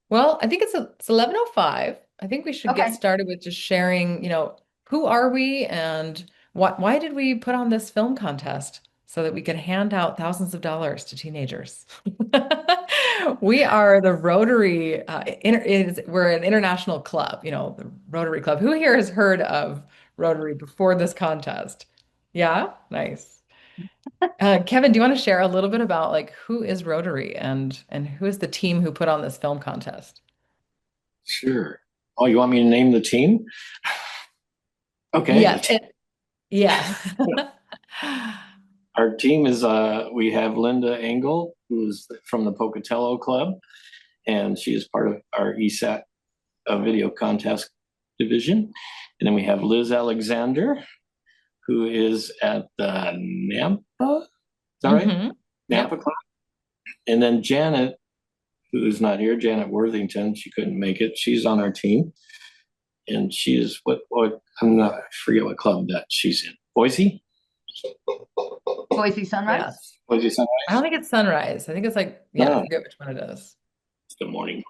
Well, I think it's 11:05. I think we should get Okay. started with just sharing, who are we and why did we put on this film contest so that we could hand out thousands of dollars to teenagers? We are the Rotary, we're an international club, the Rotary Club. Who here has heard of Rotary before this contest? Yeah, nice. Kevin, do you want to share a little bit about like who is Rotary and who is the team who put on this film contest? Sure. Oh, you want me to name the team? Okay. Yes, yes. Our team is we have Linda Engel, who's from the Pocatello Club, and she is part of our ESAT video contest division. And then we have Liz Alexander, who is at the Nampa. Is that right? hmm Nampa Yep. Club. And then Janet, who's not here, Janet Worthington. She couldn't make it. She's on our team, and she is what I'm not. I forget what club that she's in. Boise. Boise Sunrise? Yes. Boise I don't Sunrise. think it's sunrise. I think it's like, yeah, I No, forget which one it is. it's the morning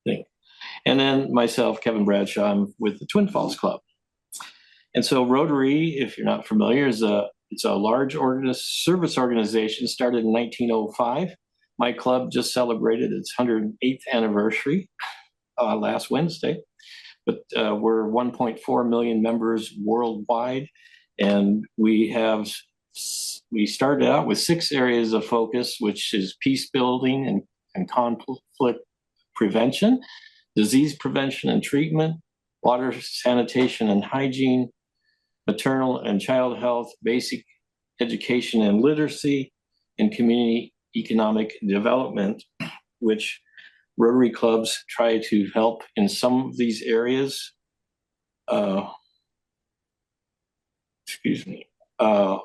thing. And then myself, Kevin Bradshaw, I'm with the Twin Falls Club. And so Rotary, if you're not familiar, it's a large service organization started in 1905. My club just celebrated its 108th anniversary last Wednesday, but we're 1.4 million members worldwide, and we started out with 6 areas of focus, which is peace building and conflict prevention, disease prevention and treatment, water sanitation and hygiene, maternal and child health, basic education and literacy, and community economic development, which Rotary clubs try to help in some of these areas. Uh, excuse me, uh,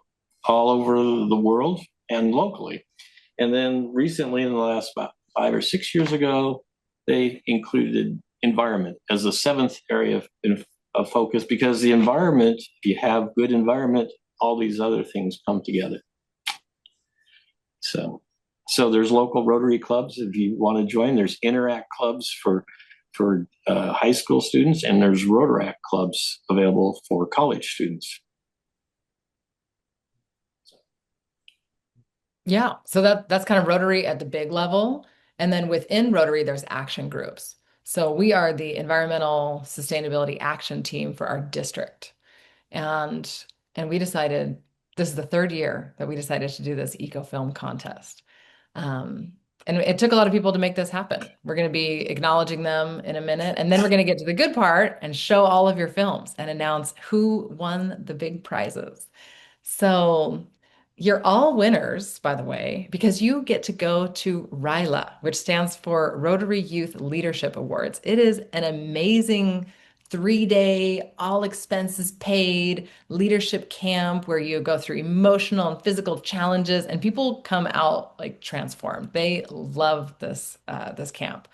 all over the world and locally. And then recently, in the last about 5 or 6 years ago, they included environment as the seventh area of focus, because the environment, if you have good environment, all these other things come together. So, so there's local Rotary clubs if you want to join. There's Interact clubs for high school students, and there's Rotaract clubs available for college students. Yeah. So that's kind of Rotary at the big level. And then within Rotary, there's action groups. So we are the environmental sustainability action team for our district. And and we decided this is the third year that we decided to do this eco film contest. Um, and it took a lot of people to make this happen. We're going to be acknowledging them in a minute, and then we're going to get to the good part and show all of your films and announce who won the big prizes. So you're all winners, by the way, because you get to go to RYLA, which stands for Rotary Youth Leadership Awards. It is an amazing 3-day, all expenses paid leadership camp where you go through emotional and physical challenges, and people come out like transformed. They love this camp.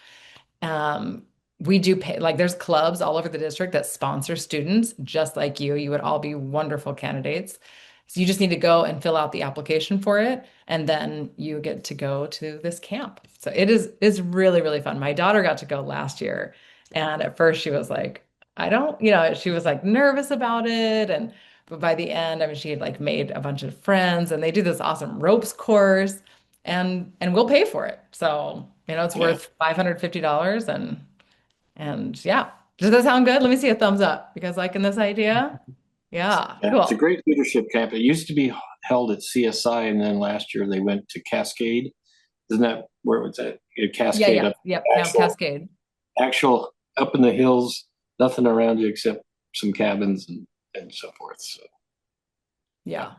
Um, we do pay, like there's clubs all over the district that sponsor students just like you. You would all be wonderful candidates. So you just need to go and fill out the application for it, and then you get to go to this camp. So it is really, really fun. My daughter got to go last year, and at first she was like, I don't, she was like nervous about it. And but by the end, I mean, she had like made a bunch of friends, and they do this awesome ropes course and we'll pay for it. So, it's Yeah, worth $550 and yeah. Does that sound good? Let me see a thumbs up. You guys liking this idea? Yeah, yeah, it's a cool. great leadership camp. It used to be held at CSI, and then last year they went to Cascade. Isn't that where it was at? Yeah, Cascade yeah, up, yep. Camp actual, Cascade. actual up in the hills, nothing around you except some cabins and so forth. So, yeah. Yeah.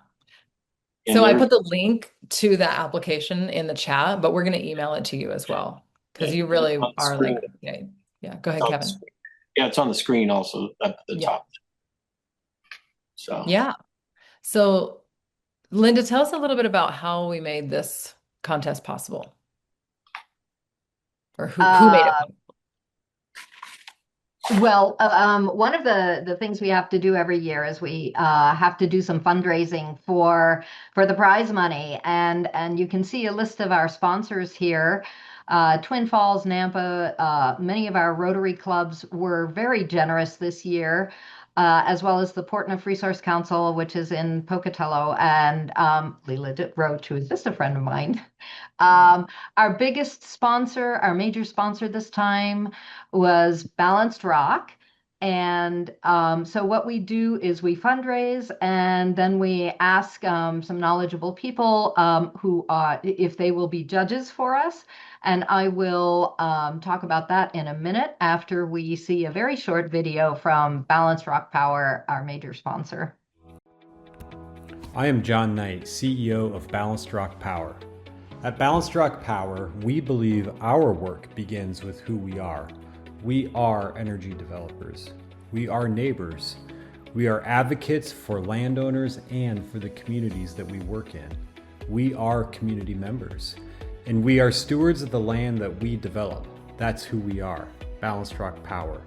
And So I there's put the link to the application in the chat, but we're going to email it to you as well because you it's really on the are screen. like, yeah, yeah. Go It's ahead, on the Kevin. screen. Yeah, it's on the screen also up at the Yeah. top. So, Yeah. So Linda, tell us a little bit about how we made this contest possible or who made it Uh, possible. one of the things we have to do every year is we have to do some fundraising for the prize money, and you can see a list of our sponsors here. Twin Falls, Nampa, many of our Rotary clubs were very generous this year, as well as the Portneuf Resource Council, which is in Pocatello, and Leela Roach, who is just a friend of mine. Our biggest sponsor, our major sponsor this time was Balanced Rock. And so what we do is we fundraise and then we ask some knowledgeable people if they will be judges for us. And I will talk about that in a minute after we see a very short video from Balanced Rock Power, our major sponsor. I am John Knight, CEO of Balanced Rock Power. At Balanced Rock Power, we believe our work begins with who we are. We are energy developers. We are neighbors. We are advocates for landowners and for the communities that we work in. We are community members. And we are stewards of the land that we develop. That's who we are, Balanced Rock Power.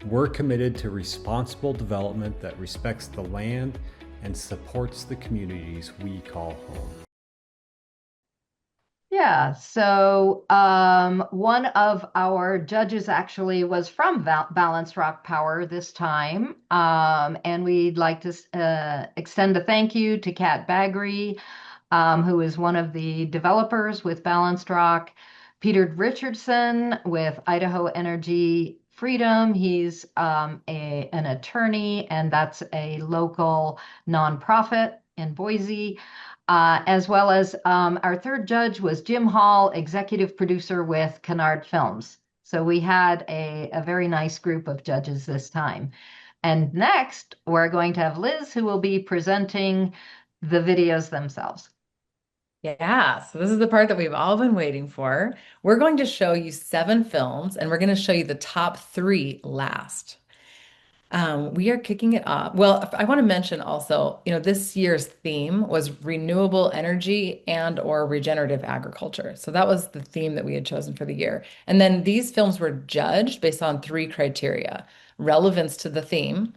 We're committed to responsible development that respects the land and supports the communities we call home. Yeah, so one of our judges actually was from Balanced Rock Power this time, and we'd like to extend a thank you to Kat Bagri, who is one of the developers with Balanced Rock, Peter Richardson with Idaho Energy Freedom. He's an attorney, and that's a local nonprofit in Boise. As well as our third judge was Jim Hall, executive producer with Kennard Films. So we had a very nice group of judges this time. And next, we're going to have Liz, who will be presenting the videos themselves. Yeah, so this is the part that we've all been waiting for. We're going to show you 7 films, and we're going to show you the top 3 last. We are kicking it off. Well, I want to mention also, this year's theme was renewable energy and or regenerative agriculture. So that was the theme that we had chosen for the year. And then these films were judged based on 3 criteria: relevance to the theme,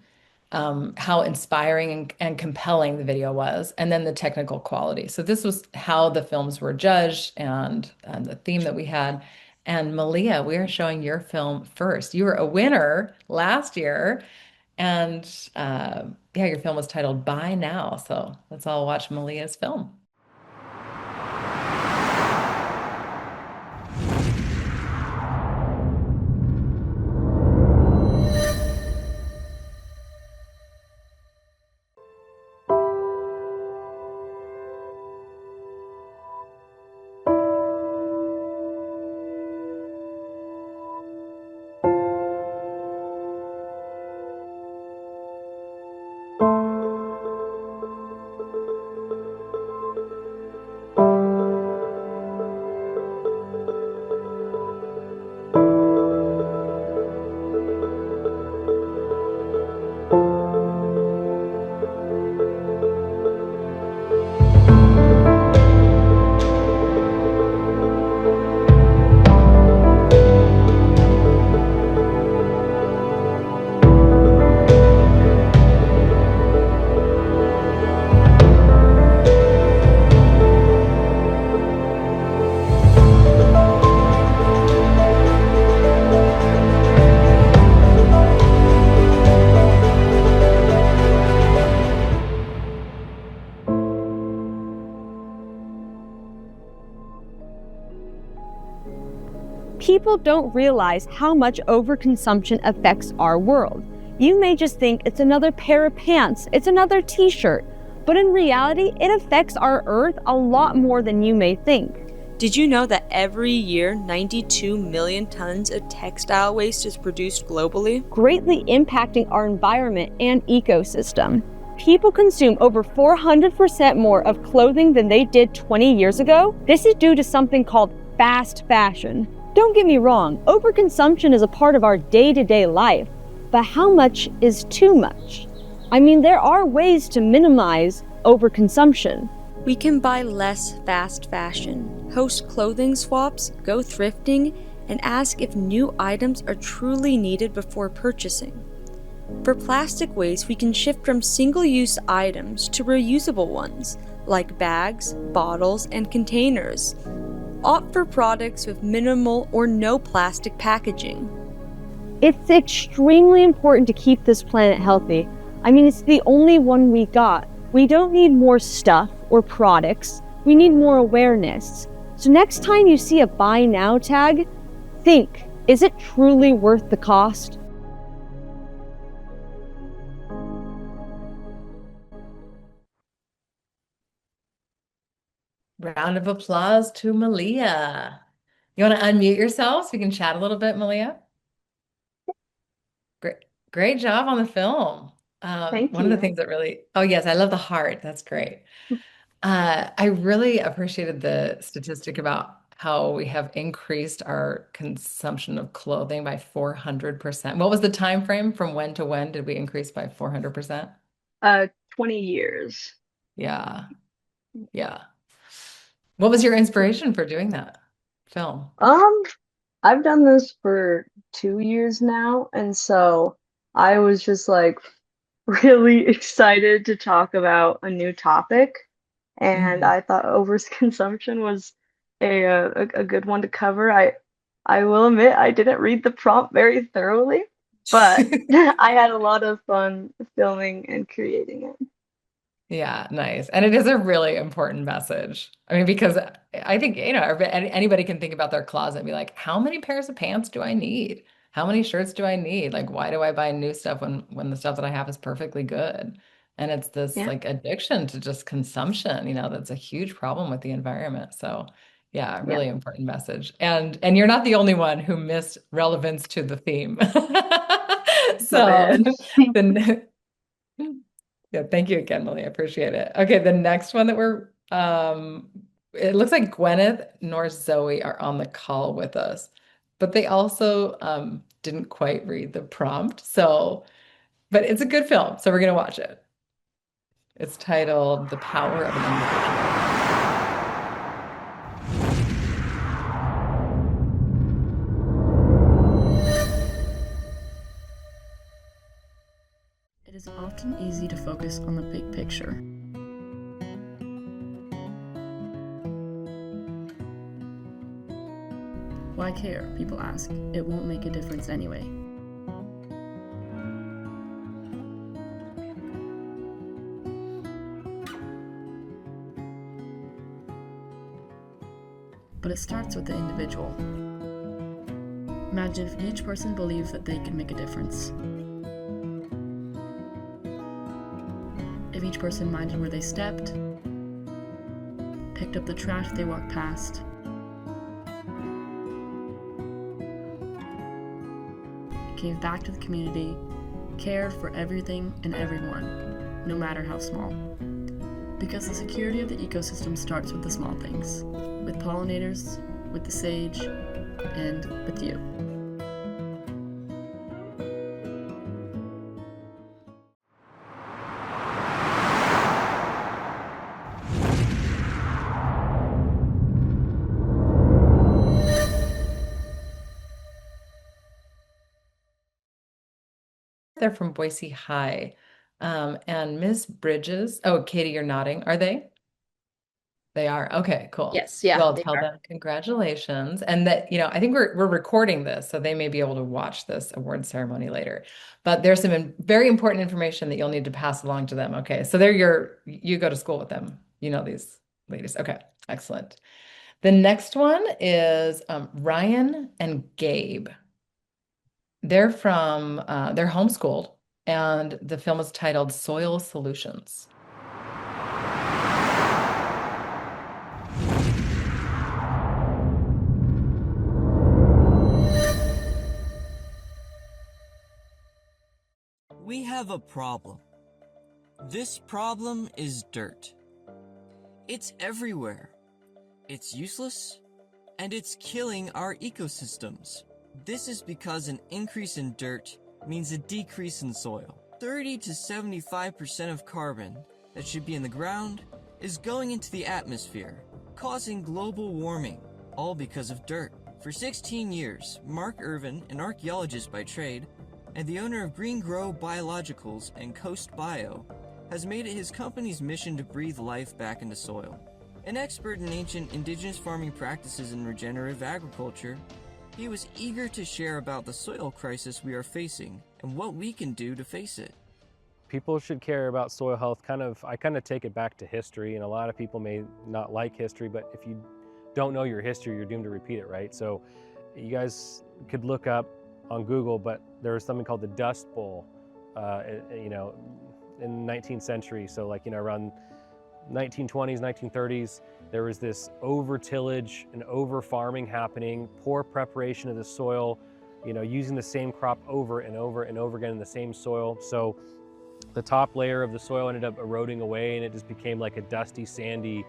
how inspiring and compelling the video was, and then the technical quality. So this was how the films were judged and the theme that we had. And Malia, we are showing your film first. You were a winner last year. And yeah, your film was titled Buy Now. So let's all watch Malia's film. People don't realize how much overconsumption affects our world. You may just think it's another pair of pants, it's another t-shirt, but in reality, it affects our Earth a lot more than you may think. Did you know that every year 92 million tons of textile waste is produced globally? Greatly impacting our environment and ecosystem. People consume over 400% more of clothing than they did 20 years ago. This is due to something called fast fashion. Don't get me wrong, overconsumption is a part of our day-to-day life, but how much is too much? I mean, there are ways to minimize overconsumption. We can buy less fast fashion, host clothing swaps, go thrifting, and ask if new items are truly needed before purchasing. For plastic waste, we can shift from single-use items to reusable ones, like bags, bottles, and containers. opt for products with minimal or no plastic packaging. It's extremely important to keep this planet healthy. I mean, it's the only one we got. We don't need more stuff or products. We need more awareness. So next time you see a buy now tag, think, is it truly worth the cost? Round of applause to Malia. You want to unmute yourself so we can chat a little bit, Malia? Great, great job on the film. Thank One of the you. things that really, oh yes, I love the heart. That's great. I really appreciated the statistic about how we have increased our consumption of clothing by 400%. What was the time frame from when to when did we increase by 400%? 20 years. Yeah, yeah. What was your inspiration for doing that film? Um, I've done this for 2 years now, and so I was just like really excited to talk about a new topic, and Mhm. I thought overconsumption was a good one to cover. I will admit I didn't read the prompt very thoroughly, but I had a lot of fun filming and creating it. Yeah, nice. And it is a really important message. I mean, because I think, anybody can think about their closet and be like, how many pairs of pants do I need? How many shirts do I need? Like, why do I buy new stuff when the stuff that I have is perfectly good? And it's this Yeah, like addiction to just consumption, that's a huge problem with the environment. So, yeah, yeah. really important message. And you're not the only one who missed relevance to the theme. My So, bad. the yeah, thank you again, Millie. I appreciate it. Okay, the next one that it looks like Gwyneth nor Zoe are on the call with us, but they also didn't quite read the prompt. So, but it's a good film, so we're gonna watch it. It's titled The Power of an Individual. It is often easy to focus on the big picture. Why care? People ask. It won't make a difference anyway. But it starts with the individual. Imagine if each person believed that they could make a difference. If each person minded where they stepped, picked up the trash they walked past, gave back to the community, cared for everything and everyone, no matter how small. Because the security of the ecosystem starts with the small things, with pollinators, with the sage, and with you. They're from Boise High. And Ms. Bridges, oh, Katie, you're nodding. Are they? They are. Okay, cool. Yes, yeah, Well, they tell are. them congratulations. And that, I think we're recording this, so they may be able to watch this award ceremony later. But there's some very important information that you'll need to pass along to them. Okay, so you go to school with them. You know these ladies. Okay, excellent. The next one is Ryan and Gabe. They're homeschooled, and the film is titled Soil Solutions. We have a problem. This problem is dirt. It's everywhere. It's useless, and it's killing our ecosystems. This is because an increase in dirt means a decrease in soil. 30 to 75% of carbon that should be in the ground is going into the atmosphere, causing global warming, all because of dirt. For 16 years, Mark Irvin, an archaeologist by trade, and the owner of Green Grow Biologicals and Coast Bio, has made it his company's mission to breathe life back into soil. An expert in ancient indigenous farming practices and regenerative agriculture, he was eager to share about the soil crisis we are facing and what we can do to face it. People should care about soil health. I kind of take it back to history, and a lot of people may not like history, but if you don't know your history, you're doomed to repeat it, right? So you guys could look up on Google, but there was something called the Dust Bowl, in the 19th century. So around 1920s, 1930s, there was this over tillage and over farming happening, poor preparation of the soil, using the same crop over and over and over again in the same soil. So the top layer of the soil ended up eroding away, and it just became like a dusty, sandy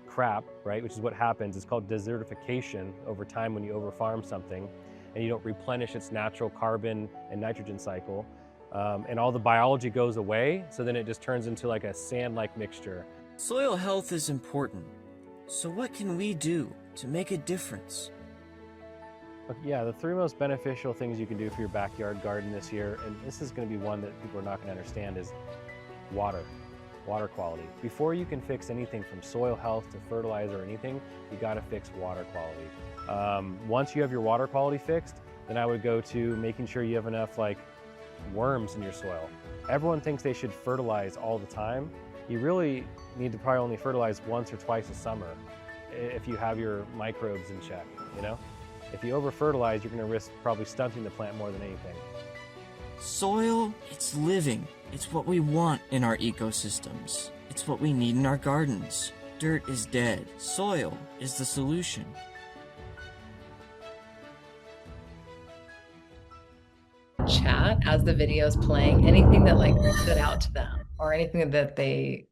crap, right? Which is what happens. It's called desertification over time when you overfarm something and you don't replenish its natural carbon and nitrogen cycle. And all the biology goes away, so then it just turns into like a sand-like mixture. Soil health is important. So what can we do to make a difference? Yeah, the 3 most beneficial things you can do for your backyard garden this year, and this is going to be one that people are not going to understand, is water quality. Before you can fix anything from soil health to fertilizer or anything, you got to fix water quality. Once you have your water quality fixed, then I would go to making sure you have enough worms in your soil. Everyone thinks they should fertilize all the time. You really need to probably only fertilize once or twice a summer if you have your microbes in check, If you over-fertilize, you're going to risk probably stunting the plant more than anything. Soil, it's living. It's what we want in our ecosystems. It's what we need in our gardens. Dirt is dead. Soil is the solution. Chat as the video is playing, anything that stood out to them or anything that they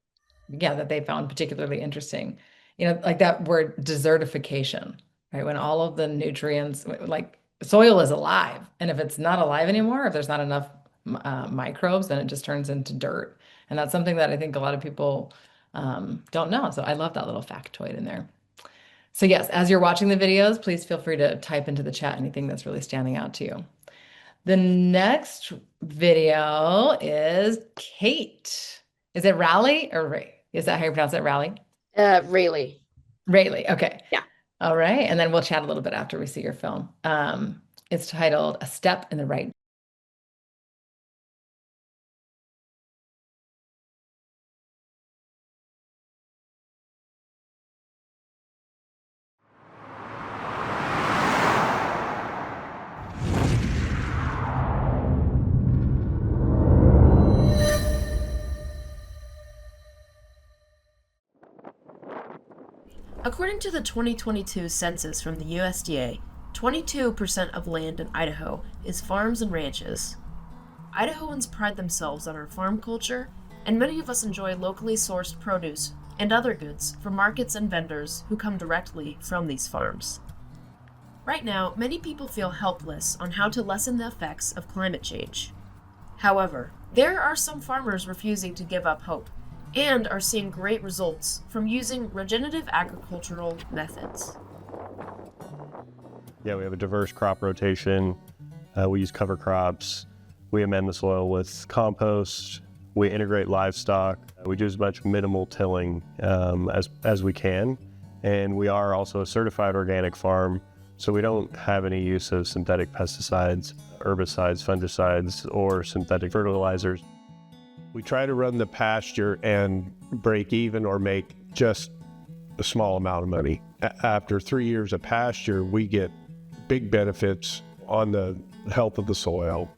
found particularly interesting. Like that word desertification, right? When all of the nutrients, soil is alive, and if it's not alive anymore, if there's not enough microbes, then it just turns into dirt. And that's something that I think a lot of people don't know. So I love that little factoid in there. So yes, as you're watching the videos, please feel free to type into the chat anything that's really standing out to you. The next video is Kate. Is it Raleigh or Ray? Is that how you pronounce it, Raleigh? Rayleigh. Rayleigh, okay. Yeah. All right, and then we'll chat a little bit after we see your film. It's titled A Step in the Right. According to the 2022 census from the USDA, 22% of land in Idaho is farms and ranches. Idahoans pride themselves on our farm culture, and many of us enjoy locally sourced produce and other goods from markets and vendors who come directly from these farms. Right now, many people feel helpless on how to lessen the effects of climate change. However, there are some farmers refusing to give up hope and are seeing great results from using regenerative agricultural methods. Yeah, we have a diverse crop rotation. We use cover crops. We amend the soil with compost. We integrate livestock. We do as much minimal tilling as we can. And we are also a certified organic farm, so we don't have any use of synthetic pesticides, herbicides, fungicides, or synthetic fertilizers. We try to run the pasture and break even or make just a small amount of money. After 3 years of pasture, we get big benefits on the health of the soil.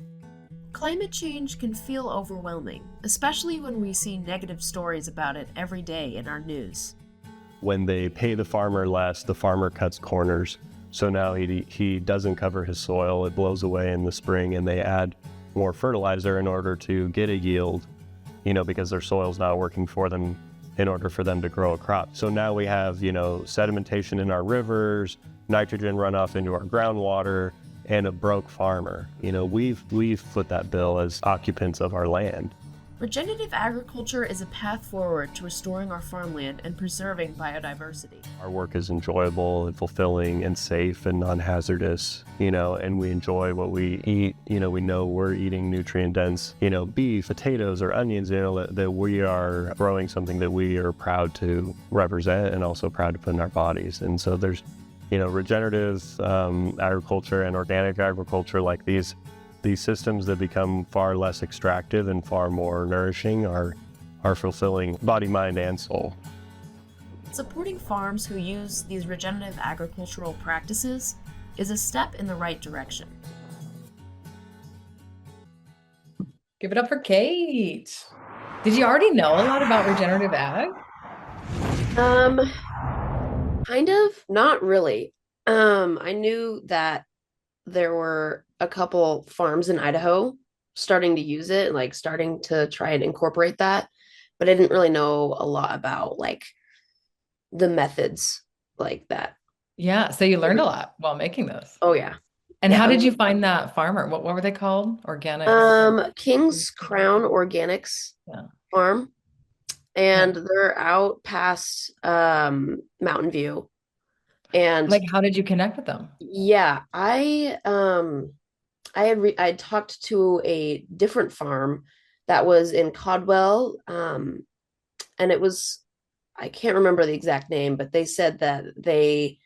Climate change can feel overwhelming, especially when we see negative stories about it every day in our news. When they pay the farmer less, the farmer cuts corners. So now he doesn't cover his soil, it blows away in the spring, and they add more fertilizer in order to get a yield, because their soil's not working for them in order for them to grow a crop. So now we have, sedimentation in our rivers, nitrogen runoff into our groundwater, and a broke farmer. We've foot that bill as occupants of our land. Regenerative agriculture is a path forward to restoring our farmland and preserving biodiversity. Our work is enjoyable and fulfilling and safe and non-hazardous, and we enjoy what we eat. We know we're eating nutrient-dense, beef, potatoes, or onions, that we are growing something that we are proud to represent and also proud to put in our bodies. And so there's, regenerative agriculture and organic agriculture, like these systems that become far less extractive and far more nourishing are fulfilling body, mind, and soul. Supporting farms who use these regenerative agricultural practices is a step in the right direction. Give it up for Kate. Did you already know a lot about regenerative ag? Kind of, not really. I knew that there were a couple farms in Idaho starting to use it, like starting to try and incorporate that, but I didn't really know a lot about like the methods like that. Yeah, so you learned a lot while making those. Oh yeah. And Yeah. how did you find that farmer? What were they called? Organics? King's Crown Organics Yeah. farm, and they're out past Mountain View. And Like, how did you connect with them? yeah, I had talked to a different farm that was in Caldwell, and it was, I can't remember the exact name, but they said that they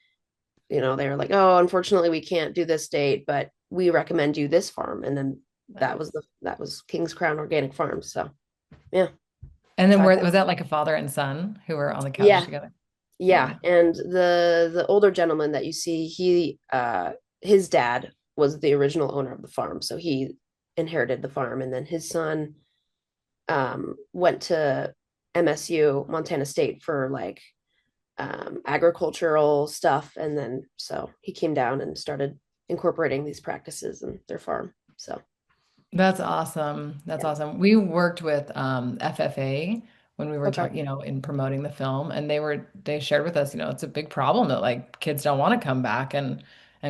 were like, oh, unfortunately we can't do this date, but we recommend you this farm. And then that was King's Crown Organic Farm. So yeah. And then was that like a father and son who were on the couch together? Yeah. And the older gentleman that you see, his dad was the original owner of the farm. So he inherited the farm, and then his son went to MSU, Montana State, for like agricultural stuff. And then so he came down and started incorporating these practices in their farm. So that's awesome. That's awesome. We worked with FFA when we were talking, in promoting the film, and they shared with us, it's a big problem that like kids don't want to come back and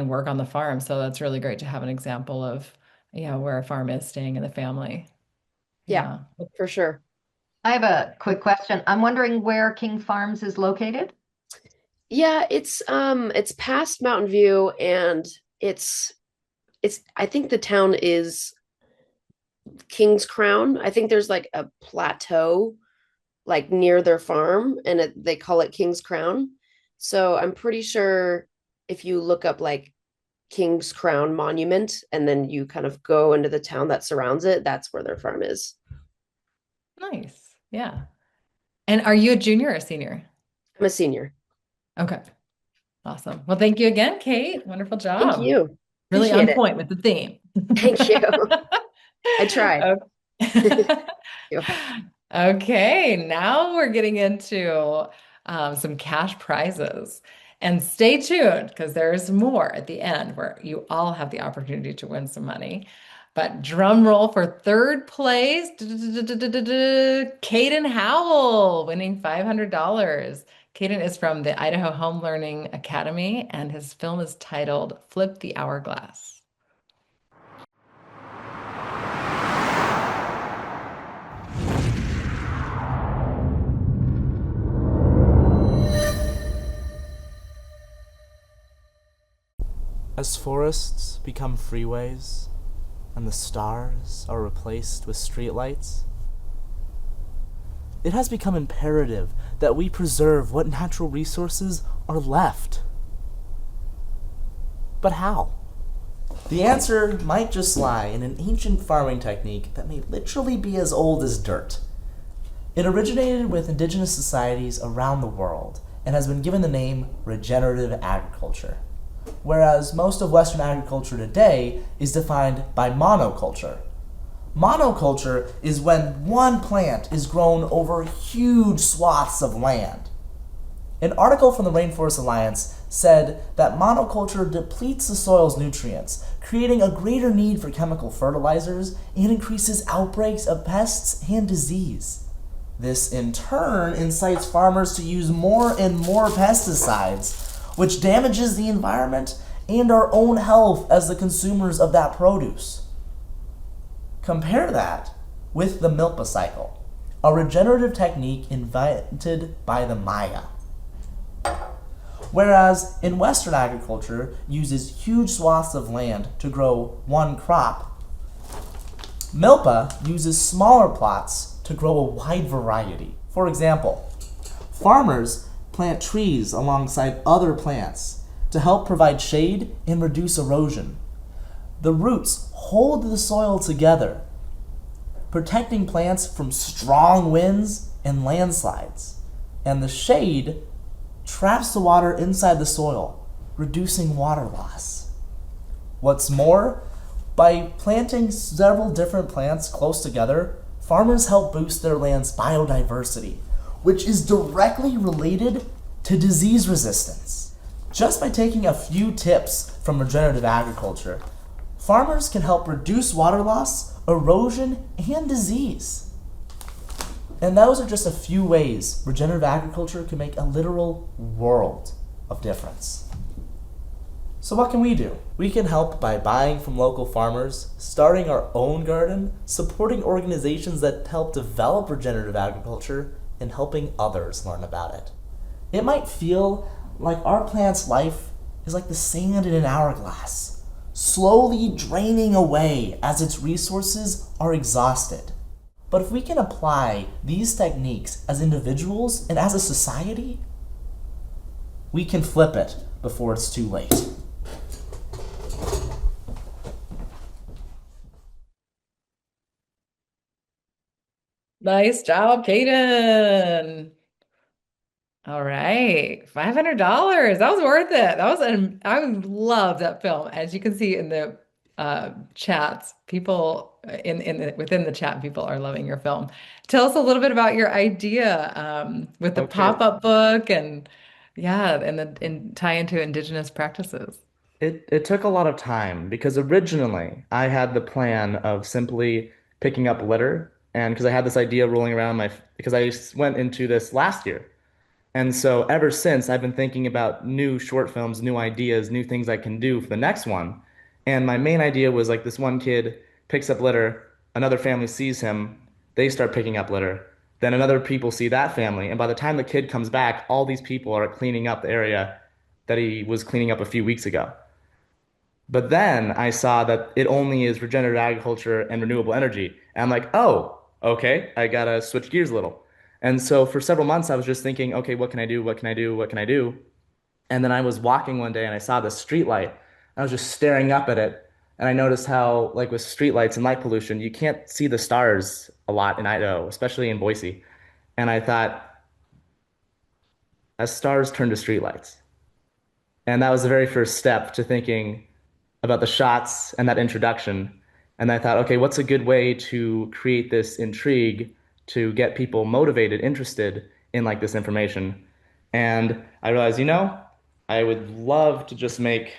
work on the farm. So that's really great to have an example of, where a farm is staying in the family. Yeah, for sure. I have a quick question. I'm wondering where King Farms is located. Yeah, it's past Mountain View, and it's I think the town is King's Crown. I think there's like a plateau like near their farm, and they call it King's Crown. So I'm pretty sure if you look up like King's Crown Monument and then you kind of go into the town that surrounds it, that's where their farm is. Nice. Yeah. And are you a junior or a senior? I'm a senior. Okay. Awesome. Well, thank you again, Kate. Wonderful job. Thank you. Really on Appreciate it. point with the theme. Thank you. I tried. Okay, now we're getting into some cash prizes. And stay tuned because there's more at the end where you all have the opportunity to win some money. But drum roll for third place, Caden Howell winning $500. Caden is from the Idaho Home Learning Academy, and his film is titled Flip the Hourglass. As forests become freeways and the stars are replaced with streetlights, it has become imperative that we preserve what natural resources are left. But how? The answer might just lie in an ancient farming technique that may literally be as old as dirt. It originated with indigenous societies around the world and has been given the name regenerative agriculture, whereas most of Western agriculture today is defined by monoculture. Monoculture is when one plant is grown over huge swaths of land. An article from the Rainforest Alliance said that monoculture depletes the soil's nutrients, creating a greater need for chemical fertilizers and increases outbreaks of pests and disease. This in turn incites farmers to use more and more pesticides, which damages the environment and our own health as the consumers of that produce. Compare that with the Milpa cycle, a regenerative technique invented by the Maya. Whereas in Western agriculture uses huge swaths of land to grow one crop, Milpa uses smaller plots to grow a wide variety. For example, farmers plant trees alongside other plants to help provide shade and reduce erosion. The roots hold the soil together, protecting plants from strong winds and landslides. And the shade traps the water inside the soil, reducing water loss. What's more, by planting several different plants close together, farmers help boost their land's biodiversity, which is directly related to disease resistance. Just by taking a few tips from regenerative agriculture, farmers can help reduce water loss, erosion, and disease. And those are just a few ways regenerative agriculture can make a literal world of difference. So what can we do? We can help by buying from local farmers, starting our own garden, supporting organizations that help develop regenerative agriculture, and helping others learn about it. It might feel like our plant's life is like the sand in an hourglass, slowly draining away as its resources are exhausted. But if we can apply these techniques as individuals and as a society, we can flip it before it's too late. Nice job, Kaden. All right, $500. That was worth it. I love that film. As you can see in the chats, people within the chat, people are loving your film. Tell us a little bit about your idea with the Okay. pop-up book and yeah, and tie into Indigenous practices. It took a lot of time because originally I had the plan of simply picking up litter, and because I had this idea rolling around because went into this last year. And so ever since, I've been thinking about new short films, new ideas, new things I can do for the next one. And my main idea was like this one kid picks up litter, another family sees him, they start picking up litter. Then another people see that family, and by the time the kid comes back, all these people are cleaning up the area that he was cleaning up a few weeks ago. But then I saw that it only is regenerative agriculture and renewable energy. And I'm like, oh, okay, I gotta switch gears a little. And so for several months, I was just thinking, okay, what can I do? What can I do? What can I do? And then I was walking one day and I saw this street light. I was just staring up at it. And I noticed how, like with street lights and light pollution, you can't see the stars a lot in Idaho, especially in Boise. And I thought, as stars turn to street lights. And that was the very first step to thinking about the shots and that introduction. And I thought, okay, what's a good way to create this intrigue to get people motivated, interested in like this information? And I realized, I would love to just make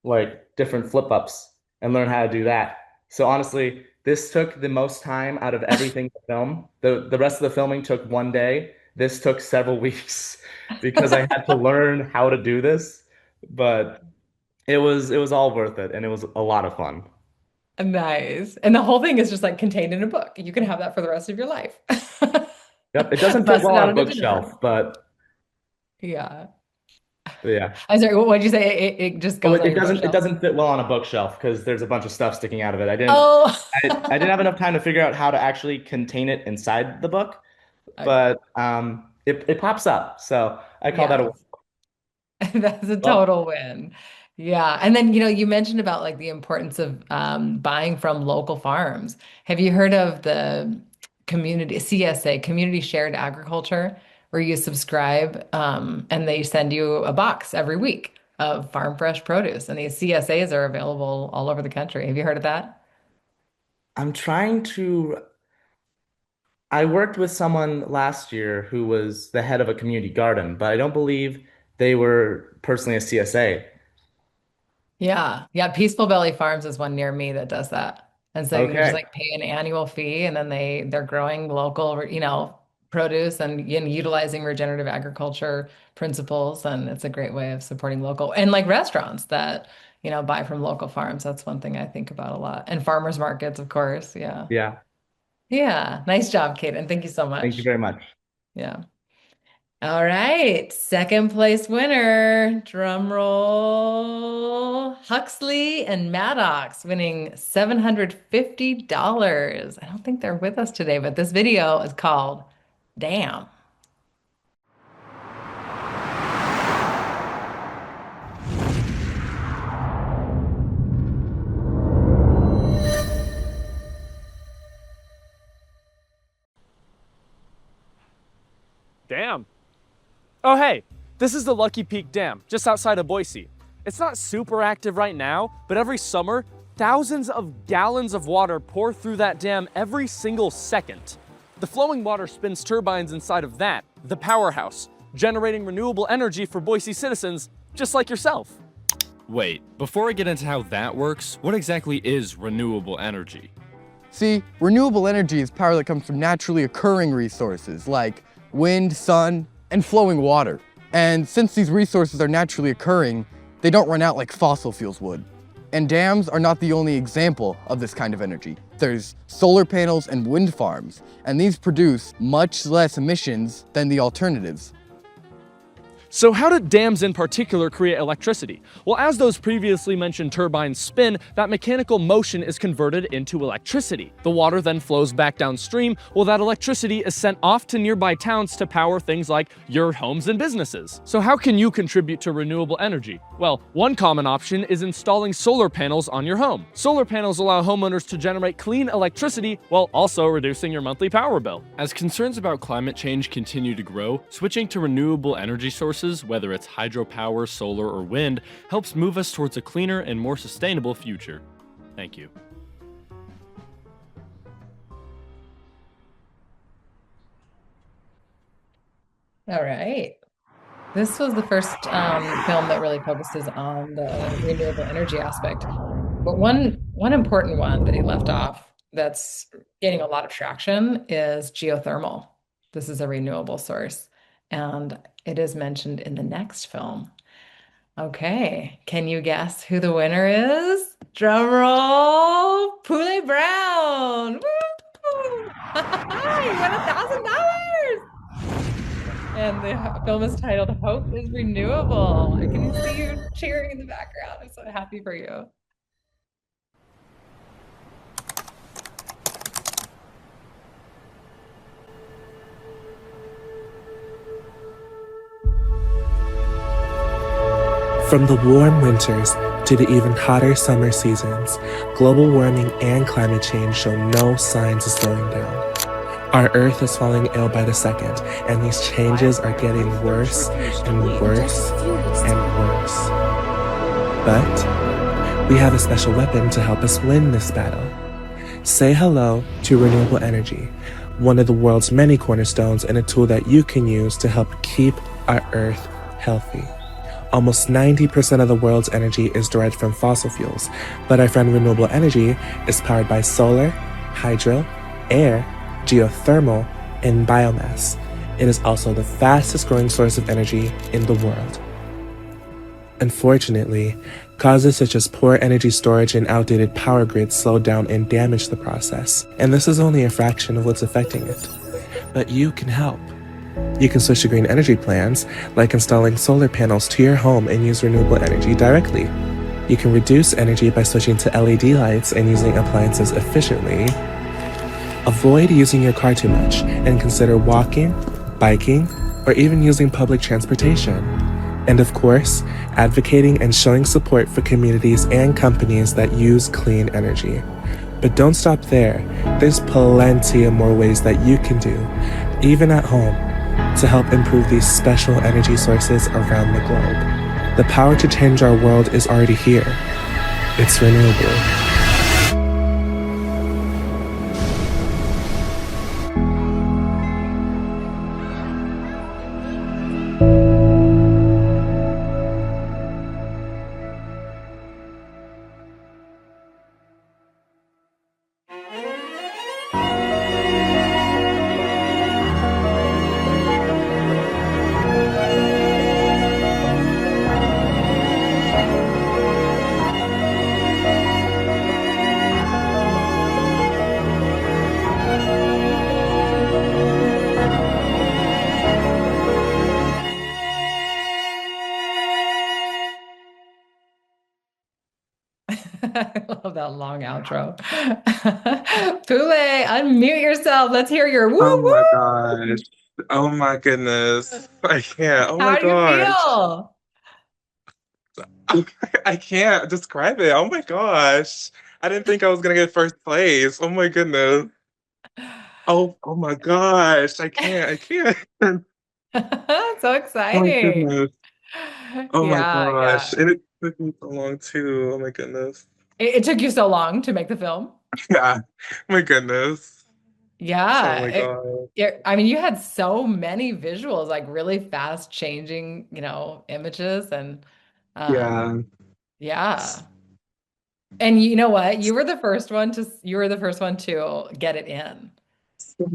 like different flip ups and learn how to do that. So honestly, this took the most time out of everything to film. The rest of the filming took one day. This took several weeks because I had to learn how to do this. But it was all worth it and it was a lot of fun. Nice. And the whole thing is just like contained in a book. You can have that for the rest of your life. Yep, it doesn't fit Bust well it on out a into dinner. bookshelf, Yeah. but yeah. I'm sorry, what did you say? It just Oh, goes on it your doesn't bookshelf. fit well on a bookshelf because there's a bunch of stuff sticking out of it. Oh, I didn't have enough time to figure out how to actually contain it inside the book, okay. but it pops up. So I call that Yeah. a That's a well. total win. Yeah. And then, you mentioned about like the importance of buying from local farms. Have you heard of the community CSA, community shared agriculture, where you subscribe and they send you a box every week of farm fresh produce? And these CSAs are available all over the country. Have you heard of that? I'm trying to. I worked with someone last year who was the head of a community garden, but I don't believe they were personally a CSA. Yeah. Yeah. Peaceful Valley Farms is one near me that does that. And so you just Okay. like pay an annual fee and then they're growing local, produce and utilizing regenerative agriculture principles. And it's a great way of supporting local and like restaurants that, buy from local farms. That's one thing I think about a lot. And farmers markets, of course. Yeah. Yeah. Yeah, nice job, Kaden. Thank you so Thank you much. very much. Yeah. All right, second place winner, drum roll, Huxley and Maddox winning $750. I don't think they're with us today, but this video is called Damn. Dam. Oh hey, this is the Lucky Peak Dam, just outside of Boise. It's not super active right now, but every summer, thousands of gallons of water pour through that dam every single second. The flowing water spins turbines inside of that, the powerhouse, generating renewable energy for Boise citizens, just like yourself. Wait, before I get into how that works, what exactly is renewable energy? See, renewable energy is power that comes from naturally occurring resources like wind, sun, and flowing water. And since these resources are naturally occurring, they don't run out like fossil fuels would. And dams are not the only example of this kind of energy. There's solar panels and wind farms, and these produce much less emissions than the alternatives. So how do dams in particular create electricity? Well, as those previously mentioned turbines spin, that mechanical motion is converted into electricity. The water then flows back downstream, while that electricity is sent off to nearby towns to power things like your homes and businesses. So how can you contribute to renewable energy? Well, one common option is installing solar panels on your home. Solar panels allow homeowners to generate clean electricity while also reducing your monthly power bill. As concerns about climate change continue to grow, switching to renewable energy sources, whether it's hydropower, solar, or wind, helps move us towards a cleaner and more sustainable future. Thank you. All right. This was the first film that really focuses on the renewable energy aspect. But one important one that he left off that's getting a lot of traction is geothermal. This is a renewable source, and it is mentioned in the next film. Okay, can you guess who the winner is? Drum roll, Poulet Brown. Woo! He won $1,000. And the film is titled Hope is Renewable. I can see you cheering in the background. I'm so happy for you. From the warm winters to the even hotter summer seasons, global warming and climate change show no signs of slowing down. Our Earth is falling ill by the second, and these changes are getting worse and worse and worse. But we have a special weapon to help us win this battle. Say hello to renewable energy, one of the world's many cornerstones and a tool that you can use to help keep our Earth healthy. Almost 90% of the world's energy is derived from fossil fuels, but our friend renewable energy is powered by solar, hydro, air, geothermal, and biomass. It is also the fastest growing source of energy in the world. Unfortunately, causes such as poor energy storage and outdated power grids slow down and damage the process, and this is only a fraction of what's affecting it. But you can help. You can switch to green energy plans, like installing solar panels to your home and use renewable energy directly. You can reduce energy by switching to LED lights and using appliances efficiently. Avoid using your car too much and consider walking, biking, or even using public transportation. And of course, advocating and showing support for communities and companies that use clean energy. But don't stop there. There's plenty of more ways that you can do, even at home, to help improve these special energy sources around the globe. The power to change our world is already here. It's renewable. I love that long outro. Pule, unmute yourself. Let's hear your woo Oh my woo. gosh. Oh my goodness. I can't. Oh my How do you gosh. feel? I can't describe it. Oh my gosh. I didn't think I was gonna get first place. Oh my goodness. Oh my gosh. I can't. So Oh my exciting. goodness. Oh my Yeah, gosh. yeah. And it took me so long too. Oh my goodness. It took you so long to make the film. Yeah. Oh my goodness. Oh Yeah. my god. I mean, you had so many visuals, like really fast changing, images and um Yeah. yeah. And you know what? You were the first one to get it in.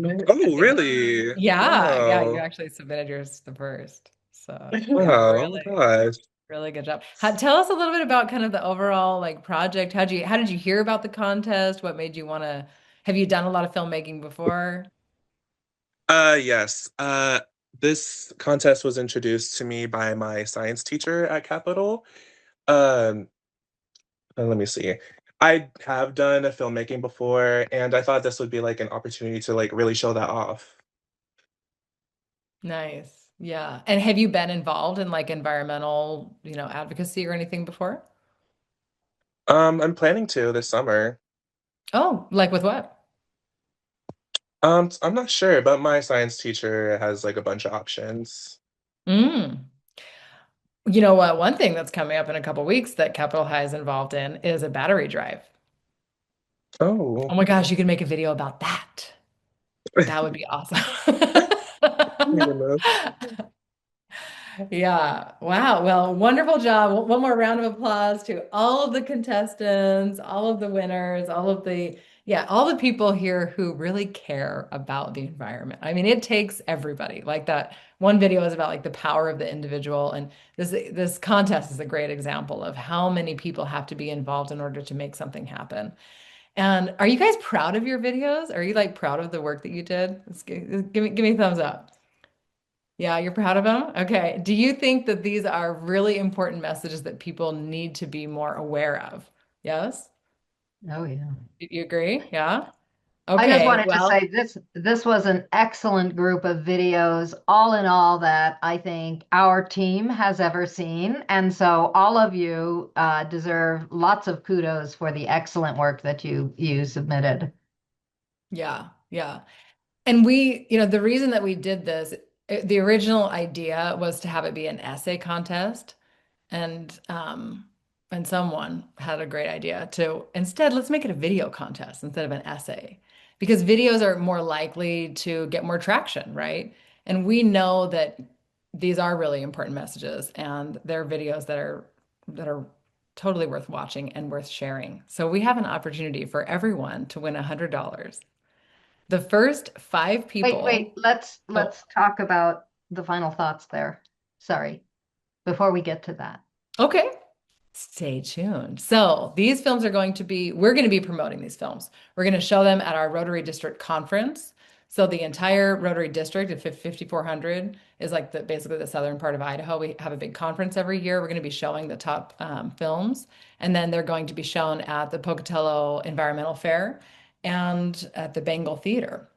I Oh, think. really? Yeah, you Wow. actually submitted yours the first. So, yeah, Wow. Oh my gosh. really good job. Tell us a little bit about kind of the overall like project. How did you hear about the contest? What made you want to, have you done a lot of filmmaking before? Yes. This contest was introduced to me by my science teacher at Capital. Um, let me see. I have done a filmmaking before, and I thought this would be like an opportunity to like really show that off. Nice. Yeah. And have you been involved in like environmental, advocacy or anything before? I'm planning to this summer. Oh, like with what? I'm not sure, but my science teacher has like a bunch of options. Mm. You know what? One thing that's coming up in a couple weeks that Capitol High is involved in is a battery drive. Oh Oh, my gosh, you could make a video about that. That would be awesome. my goodness. Yeah. Wow. Well, wonderful job. One more round of applause to all of the contestants, all of the winners, all the people here who really care about the environment. I mean, it takes everybody. Like that one video is about like the power of the individual, and this contest is a great example of how many people have to be involved in order to make something happen. And are you guys proud of your videos? Are you like proud of the work that you did? Give me a thumbs up. Yeah, you're proud of them? Okay. Do you think that these are really important messages that people need to be more aware of? Yes? Oh, yeah. You agree? Yeah? I just Okay. wanted to Well, say this was an excellent group of videos, all in all, that I think our team has ever seen. And so all of you deserve lots of kudos for the excellent work that you submitted. yeah, yeah. And the reason that we did this, the original idea was to have it be an essay contest. And someone had a great idea to instead let's make it a video contest instead of an essay because videos are more likely to get more traction, right? And we know that these are really important messages and they're videos that are totally worth watching and worth sharing. So we have an opportunity for everyone to win $100. The first five Wait, people. Oh, let's talk about the final thoughts there. Sorry, before we get to that. okay. Stay tuned. So we're going to be promoting these films. We're going to show them at our Rotary District Conference. So the entire Rotary District of 5,400 is like basically the southern part of Idaho. We have a big conference every year. We're going to be showing the top films, and then they're going to be shown at the Pocatello Environmental Fair and at the Bengal Theater.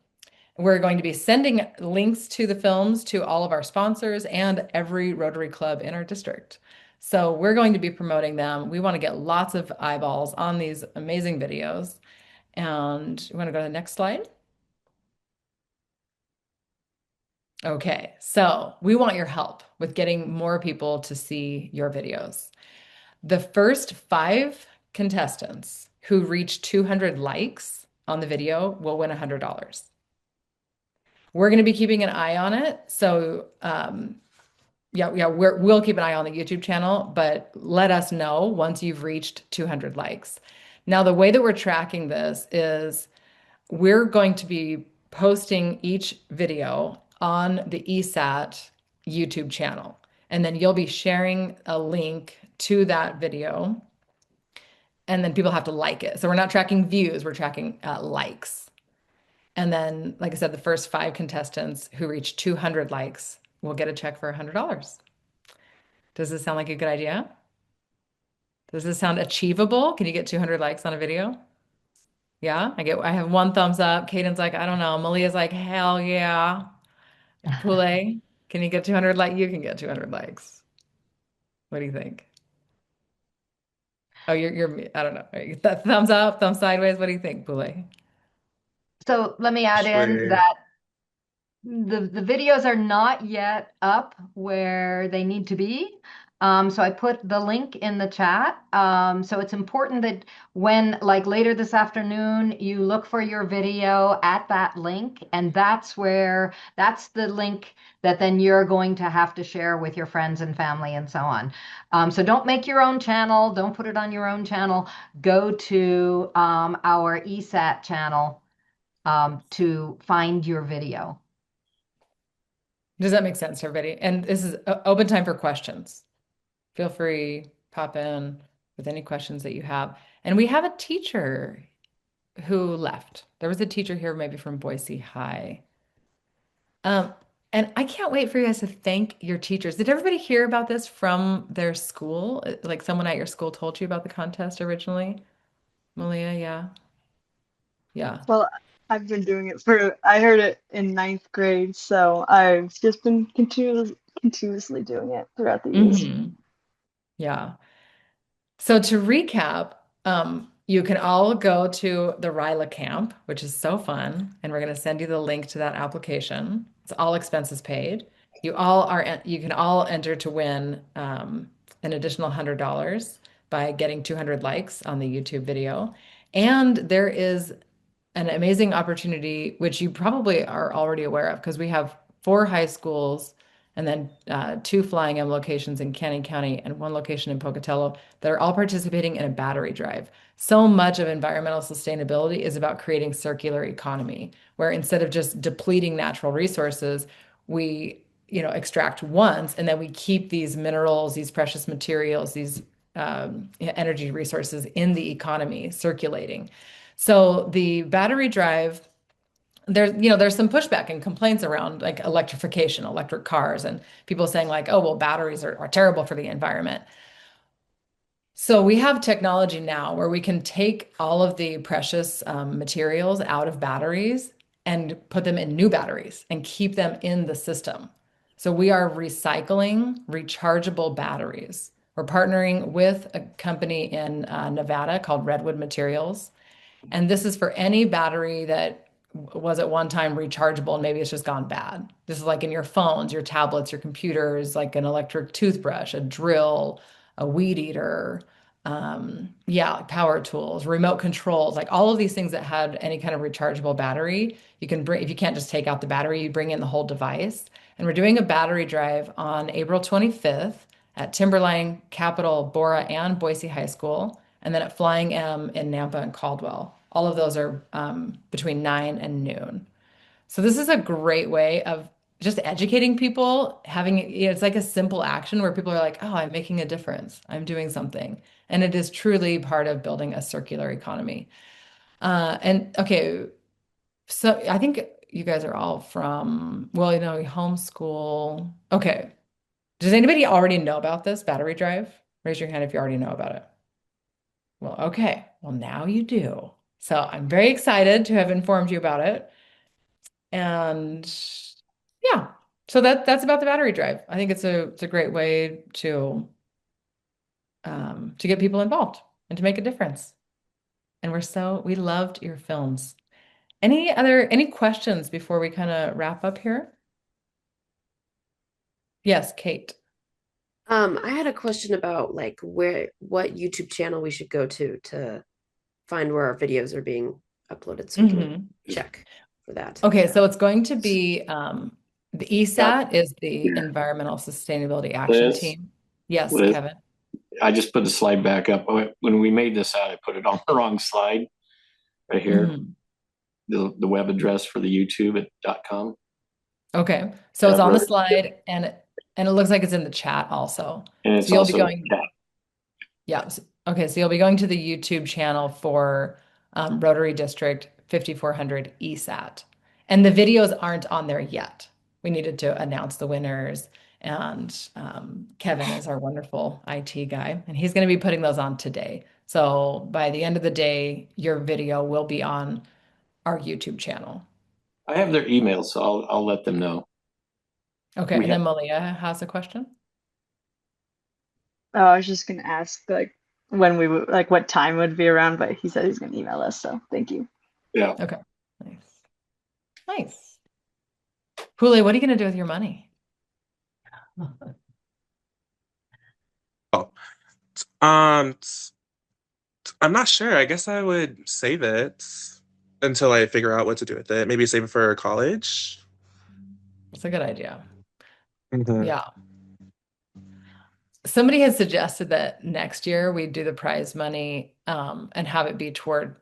We're going to be sending links to the films to all of our sponsors and every Rotary Club in our district. So we're going to be promoting them. We want to get lots of eyeballs on these amazing videos. And you want to go to the next slide? Okay, so we want your help with getting more people to see your videos. The first five contestants who reach 200 likes on the video will win $100. We're going to be keeping an eye on it. So, yeah, we'll keep an eye on the YouTube channel, but let us know once you've reached 200 likes. Now, the way that we're tracking this is we're going to be posting each video on the ESAT YouTube channel, and then you'll be sharing a link to that video, and then people have to like it. So we're not tracking views, we're tracking likes. And then, like I said, the first five contestants who reach 200 likes will get a check for $100. Does this sound like a good idea? Does this sound achievable? Can you get 200 likes on a video? Yeah, I have one thumbs up. Caden's like, I don't know. Malia's like, hell yeah. Pule, can you get 200 likes? You can get 200 likes. What do you think? Oh, I don't know. Thumbs up, thumbs sideways. What do you think, Pule? So let me add in Sweet. that the videos are not yet up where they need to be. So I put the link in the chat. So it's important that when, like later this afternoon, you look for your video at that link, and that's the link that then you're going to have to share with your friends and family and so on. So don't make your own channel. Don't put it on your own channel. Go to our ESAT channel to find your video. Does that make sense to everybody? And this is open time for questions. Feel free, pop in with any questions that you have. And we have a teacher who left. There was a teacher here, maybe from Boise High. Um, and I can't wait for you guys to thank your teachers. Did everybody hear about this from their school? Like someone at your school told you about the contest originally? Malia, yeah. Yeah. Well, I've been doing it I heard it in ninth grade, so I've just been continuously doing it throughout the years. Yeah. So to recap, you can all go to the Ryla camp, which is so fun, and we're going to send you the link to that application. It's all expenses paid. You can all enter to win an additional $100 by getting 200 likes on the YouTube video. And there is an amazing opportunity, which you probably are already aware of, because we have 4 high schools and then 2 Flying M locations in Canyon County and 1 location in Pocatello that are all participating in a battery drive. So much of environmental sustainability is about creating circular economy, where instead of just depleting natural resources, we, extract once and then we keep these minerals, these precious materials, these energy resources in the economy circulating. So the battery drive, there's some pushback and complaints around like electrification, electric cars, and people saying like, oh, well, batteries are terrible for the environment. So we have technology now where we can take all of the precious materials out of batteries and put them in new batteries and keep them in the system. So we are recycling rechargeable batteries. We're partnering with a company in Nevada called Redwood Materials. And this is for any battery that was at one time rechargeable and maybe it's just gone bad. This is like in your phones, your tablets, your computers, like an electric toothbrush, a drill, a weed eater, like power tools, remote controls, like all of these things that had any kind of rechargeable battery. You can bring, if you can't just take out the battery, you bring in the whole device. And we're doing a battery drive on April 25th at Timberline, Capitol, Bora, and Boise High School, and then at Flying M in Nampa and Caldwell. All of those are between 9 and noon. So this is a great way of just educating people, it's like a simple action where people are like, oh, I'm making a difference. I'm doing something. And it is truly part of building a circular economy. And okay, so I think you guys are all from, well, homeschool. Okay. Does anybody already know about this battery drive? Raise your hand if you already know about it. Well, okay. Well, now you do. So I'm very excited to have informed you about it. And yeah, so that's about the battery drive. I think it's a great way to get people involved and to make a difference. And we loved your films. Any questions before we kind of wrap up here? Yes, Kate. I had a question about like what YouTube channel we should go to find where our videos are being uploaded so we can check for that. Okay, so it's going to be the ESAT is the Environmental Sustainability Action Liz? Team. Yes, Liz? Kevin. I just put the slide back up. When we made this out, I put it on the wrong slide right here. The web address for the YouTube.com. Okay, so it's on the slide and it looks like it's in the chat also. And it's so you'll also be going. Yeah. Okay, so you'll be going to the YouTube channel for Rotary District 5400 ESAT. And the videos aren't on there yet. We needed to announce the winners And Kevin is our wonderful IT guy, and he's going to be putting those on today. So by the end of the day, your video will be on our YouTube channel. I have their email, so I'll let them know. Okay, We and have then Malia has a question. Oh, I was just gonna ask like when we would like what time would be around, but he said he's gonna email us, so thank you. Yeah. Okay. Nice. Nice. Hule, what are you going to do with your money? Oh, um, I'm not sure. I guess I would save it until I figure out what to do with it. Maybe save it for college. It's a good idea. Mhm. Yeah. Somebody has suggested that next year we do the prize money and have it be toward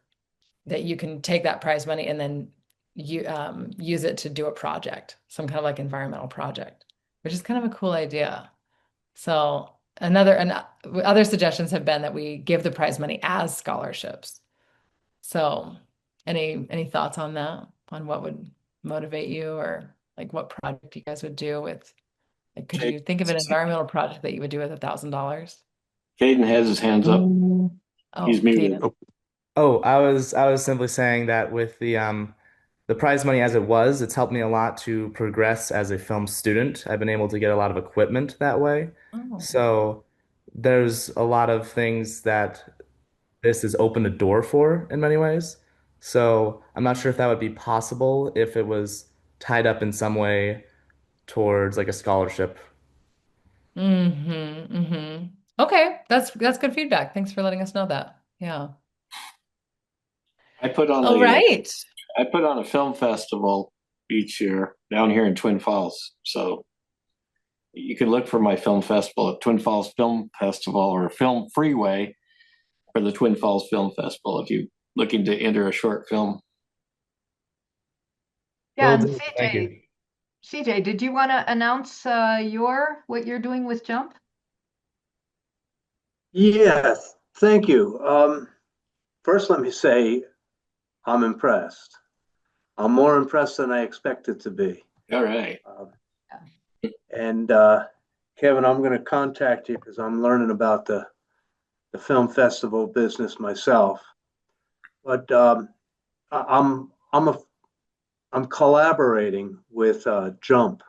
that you can take that prize money and then you use it to do a project, some kind of like environmental project, which is kind of a cool idea. So other suggestions have been that we give the prize money as scholarships. So any thoughts on that? On what would motivate you or like what project you guys would do with like could you think of an environmental project that you would do with $1,000? Caden has his hands up. He's Oh, muted. Caden. Oh, I was simply saying that with the prize money as it was, it's helped me a lot to progress as a film student. I've been able to get a lot of equipment that way. Oh. So there's a lot of things that this has opened a door for in many ways. So I'm not sure if that would be possible if it was tied up in some way towards like a scholarship. Mm-hmm. Mm-hmm. Okay, that's good feedback. Thanks for letting us know that. Yeah. I put on All right. I put on a film festival each year down here in Twin Falls. So you can look for my film festival at Twin Falls Film Festival or Film Freeway for the Twin Falls Film Festival if you're looking to enter a short film. Yeah, Will and do. Thank you. CJ, did you want to announce what you're doing with Jump? Yes, thank you. First, let me say I'm impressed. I'm more impressed than I expected to be. All right. And Kevin, I'm going to contact you because I'm learning about the film festival business myself. But I'm collaborating with Jump.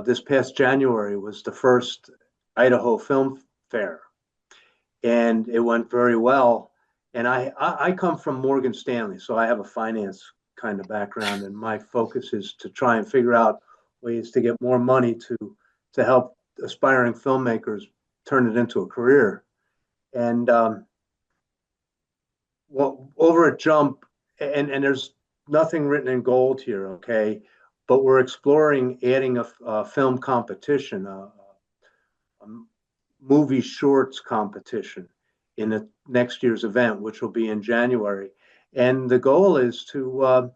This past January was the first Idaho Film Fair, and it went very well. And I come from Morgan Stanley, so I have a finance kind of background, and my focus is to try and figure out ways to get more money to help aspiring filmmakers turn it into a career. And well, over at Jump, and there's nothing written in gold here, okay? But we're exploring adding a film competition, a movie shorts competition in the next year's event, which will be in January. And the goal is to,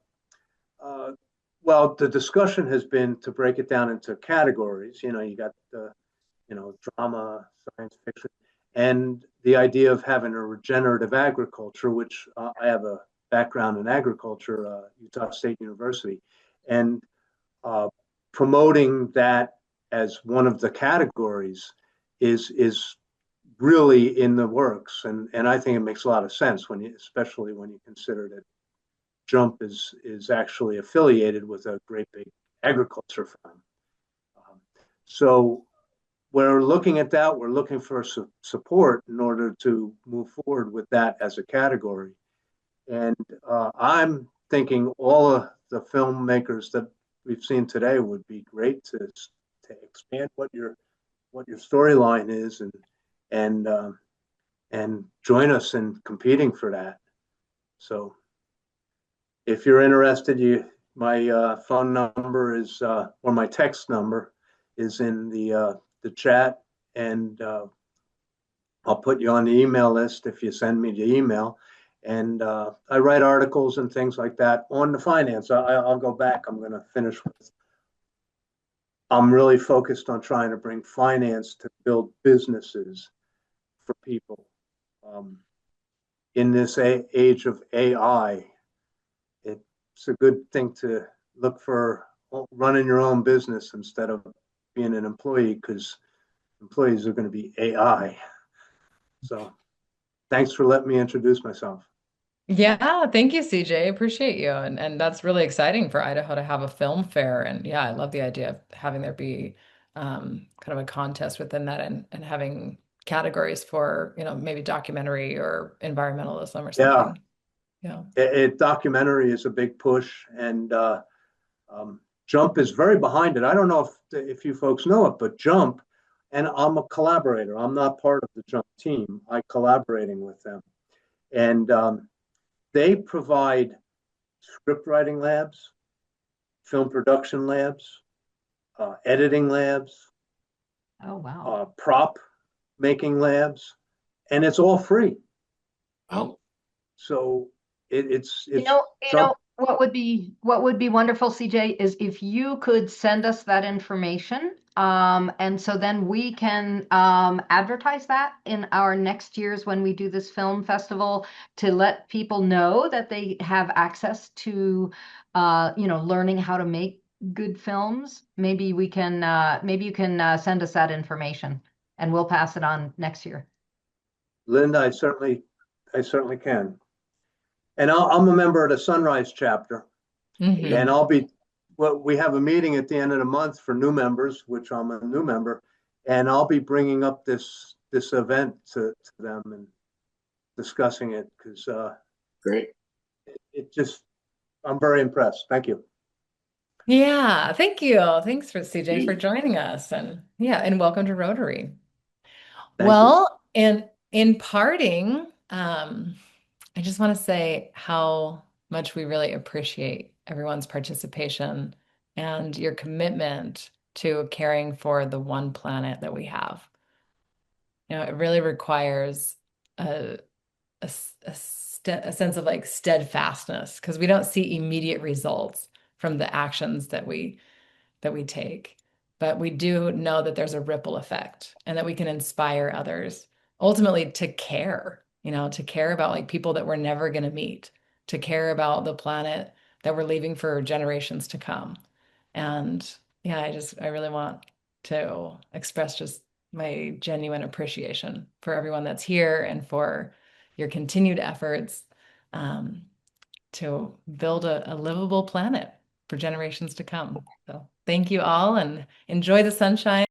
well, the discussion has been to break it down into categories. You know, you got the, drama, science fiction, and the idea of having a regenerative agriculture, which I have a background in agriculture, Utah State University, and promoting that as one of the categories is really in the works, and I think it makes a lot of sense especially when you consider that Jump is actually affiliated with a great big agriculture firm. So we're looking at that. We're looking for support in order to move forward with that as a category. And I'm thinking all of the filmmakers that we've seen today would be great to expand what your storyline is and and join us in competing for that. So if you're interested, my phone number is or my text number is in the chat, and I'll put you on the email list if you send me the email. And I write articles and things like that on the finance. I'll go back. I'm going to finish with. I'm really focused on trying to bring finance to build businesses for people. In this age of AI, it's a good thing to look for running your own business instead of being an employee, because employees are going to be AI. So thanks for letting me introduce myself. Yeah, thank you, CJ. Appreciate you. And that's really exciting for Idaho to have a film fair. And yeah, I love the idea of having there be kind of a contest within that and having categories for, maybe documentary or environmentalism or Yeah, something. Yeah. documentary is a big push, and Jump is very behind it. I don't know if you folks know it, but Jump, and I'm a collaborator. I'm not part of the Jump team. I'm collaborating with them, and they provide script writing labs, film production labs, editing labs, Oh, wow. prop making labs, and it's all free. Oh, so it's You know, Jump. what would be wonderful, CJ, is if you could send us that information. And so then we can advertise that in our next years when we do this film festival to let people know that they have access to, learning how to make good films. Maybe we can, maybe you can send us that information and we'll pass it on next year. Linda, I certainly can. And I'm a member of the Sunrise chapter, and I'll be. Well, we have a meeting at the end of the month for new members, which I'm a new member, and I'll be bringing up this event to them and discussing it, because great. It just, I'm very impressed. Thank you. Yeah, thank you. Thanks for CJ for joining us. And yeah, and welcome to Rotary. Well, and in parting, I just want to say how much we really appreciate everyone's participation and your commitment to caring for the one planet that we have. It really requires a, a sense of like steadfastness, because we don't see immediate results from the actions that we take. But we do know that there's a ripple effect and that we can inspire others ultimately to care, to care about like people that we're never going to meet, to care about the planet that we're leaving for generations to come. And yeah, I really want to express just my genuine appreciation for everyone that's here and for your continued efforts to build a livable planet for generations to come. So thank you all and enjoy the sunshine.